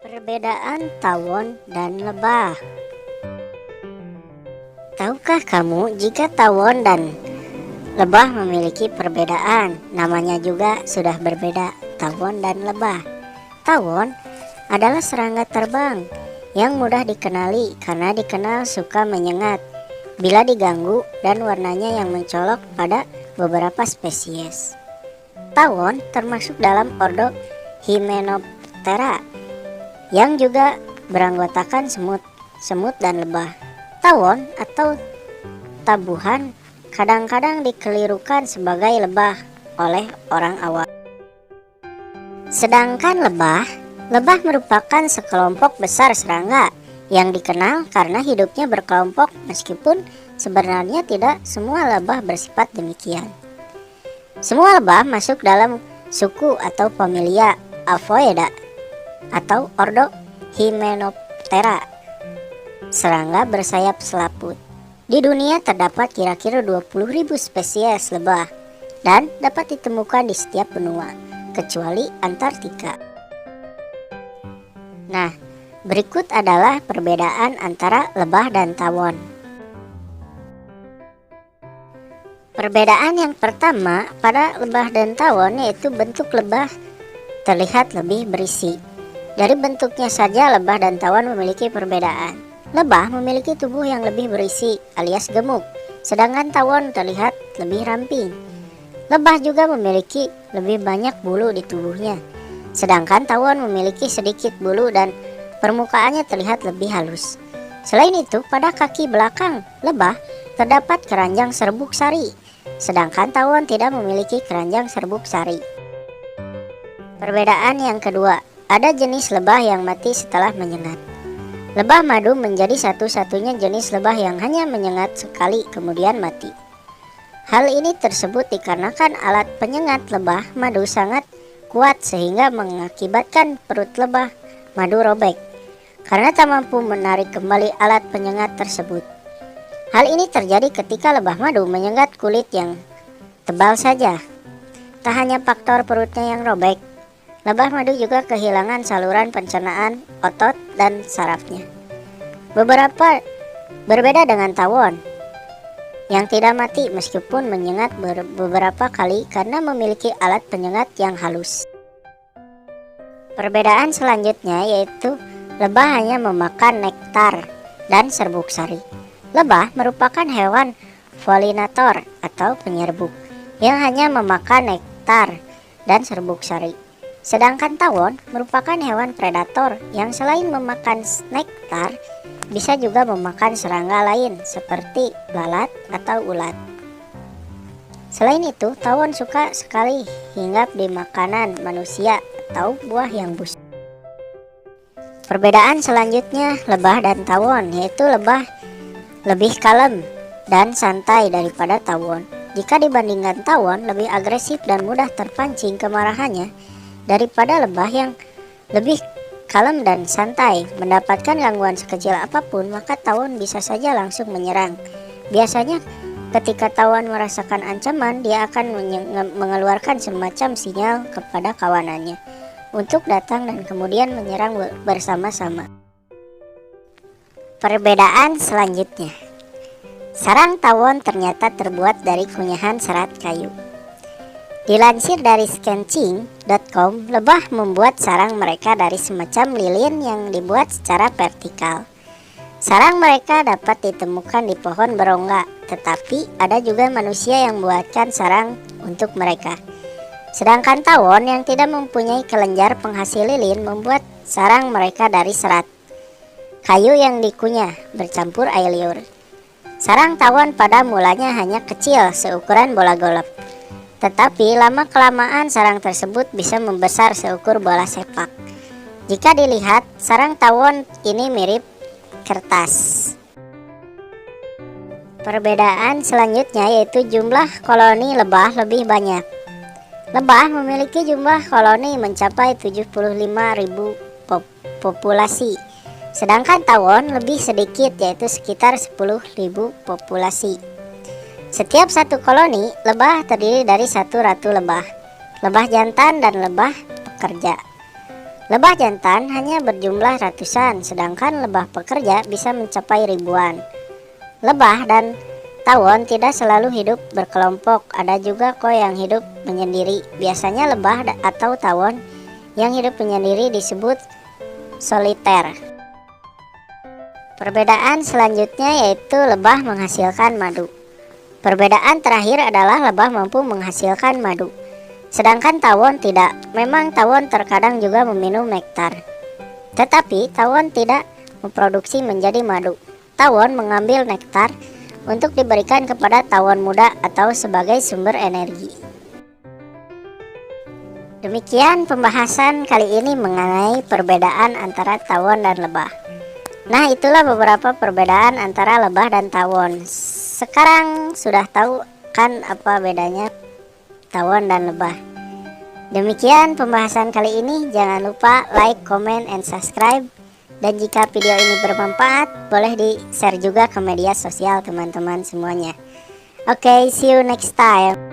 Perbedaan tawon dan lebah. Tahukah kamu jika tawon dan lebah memiliki perbedaan? Namanya juga sudah berbeda, tawon dan lebah. Tawon adalah serangga terbang yang mudah dikenali karena dikenal suka menyengat bila diganggu dan warnanya yang mencolok pada beberapa spesies. Tawon termasuk dalam ordo Hymenoptera yang juga beranggotakan semut dan lebah. Tawon atau tabuhan kadang-kadang dikelirukan sebagai lebah oleh orang awam. Sedangkan lebah merupakan sekelompok besar serangga yang dikenal karena hidupnya berkelompok, meskipun sebenarnya tidak semua lebah bersifat demikian. Semua lebah masuk dalam suku atau familia Avoida atau ordo Hymenoptera, serangga bersayap selaput. Di dunia terdapat kira-kira 20.000 spesies lebah dan dapat ditemukan di setiap benua kecuali Antartika. Nah, berikut adalah perbedaan antara lebah dan tawon. Perbedaan yang pertama pada lebah dan tawon yaitu bentuk lebah terlihat lebih berisi. Dari bentuknya saja lebah dan tawon memiliki perbedaan. Lebah memiliki tubuh yang lebih berisi alias gemuk, sedangkan tawon terlihat lebih ramping. Lebah juga memiliki lebih banyak bulu di tubuhnya, sedangkan tawon memiliki sedikit bulu dan permukaannya terlihat lebih halus. Selain itu, pada kaki belakang lebah terdapat keranjang serbuk sari, sedangkan tawon tidak memiliki keranjang serbuk sari. Perbedaan yang kedua, ada jenis lebah yang mati setelah menyengat. Lebah madu menjadi satu-satunya jenis lebah yang hanya menyengat sekali kemudian mati. Hal ini tersebut dikarenakan alat penyengat lebah madu sangat kuat sehingga mengakibatkan perut lebah madu robek karena tak mampu menarik kembali alat penyengat tersebut. Hal ini terjadi ketika lebah madu menyengat kulit yang tebal saja. Tak hanya faktor perutnya yang robek, lebah madu juga kehilangan saluran pencernaan, otot, dan sarafnya. Berbeda dengan tawon yang tidak mati meskipun menyengat beberapa kali karena memiliki alat penyengat yang halus. Perbedaan selanjutnya yaitu lebah hanya memakan nektar dan serbuk sari. Lebah merupakan hewan polinator atau penyerbuk yang hanya memakan nektar dan serbuk sari. Sedangkan tawon merupakan hewan predator yang selain memakan nektar, bisa juga memakan serangga lain seperti lalat atau ulat. Selain itu, tawon suka sekali hinggap di makanan manusia atau buah yang busuk. Perbedaan selanjutnya lebah dan tawon, yaitu lebah lebih kalem dan santai daripada tawon. Jika dibandingkan tawon lebih agresif dan mudah terpancing kemarahannya daripada lebah yang lebih kalem dan santai. Mendapatkan gangguan sekecil apapun, maka tawon bisa saja langsung menyerang. Biasanya ketika tawon merasakan ancaman, dia akan mengeluarkan semacam sinyal kepada kawanannya untuk datang dan kemudian menyerang bersama-sama. Perbedaan selanjutnya, sarang tawon ternyata terbuat dari kunyahan serat kayu. Dilansir dari scancing.com, lebah membuat sarang mereka dari semacam lilin yang dibuat secara vertikal. Sarang mereka dapat ditemukan di pohon berongga, tetapi ada juga manusia yang membuatkan sarang untuk mereka. Sedangkan tawon yang tidak mempunyai kelenjar penghasil lilin membuat sarang mereka dari serat kayu yang dikunyah bercampur air liur. Sarang tawon pada mulanya hanya kecil seukuran bola golf, tetapi lama-kelamaan sarang tersebut bisa membesar seukur bola sepak. Jika dilihat, sarang tawon ini mirip kertas. Perbedaan selanjutnya yaitu jumlah koloni lebah lebih banyak. Lebah memiliki jumlah koloni mencapai 75.000 populasi, sedangkan tawon lebih sedikit yaitu sekitar 10.000 populasi. Setiap satu koloni lebah terdiri dari satu ratu lebah, lebah jantan dan lebah pekerja. Lebah jantan hanya berjumlah ratusan, sedangkan lebah pekerja bisa mencapai ribuan. Lebah dan tawon tidak selalu hidup berkelompok, ada juga kok yang hidup menyendiri. Biasanya lebah atau tawon yang hidup menyendiri disebut soliter. Perbedaan selanjutnya yaitu lebah menghasilkan madu. Perbedaan terakhir adalah lebah mampu menghasilkan madu, sedangkan tawon tidak. Memang tawon terkadang juga meminum nektar, tetapi tawon tidak memproduksi menjadi madu. Tawon mengambil nektar untuk diberikan kepada tawon muda atau sebagai sumber energi. Demikian pembahasan kali ini mengenai perbedaan antara tawon dan lebah. Nah, itulah beberapa perbedaan antara lebah dan tawon. Sekarang sudah tahu kan apa bedanya tawon dan lebah. Demikian pembahasan kali ini. Jangan lupa like, comment, and subscribe. Dan jika video ini bermanfaat, boleh di-share juga ke media sosial teman-teman semuanya. Oke, see you next time.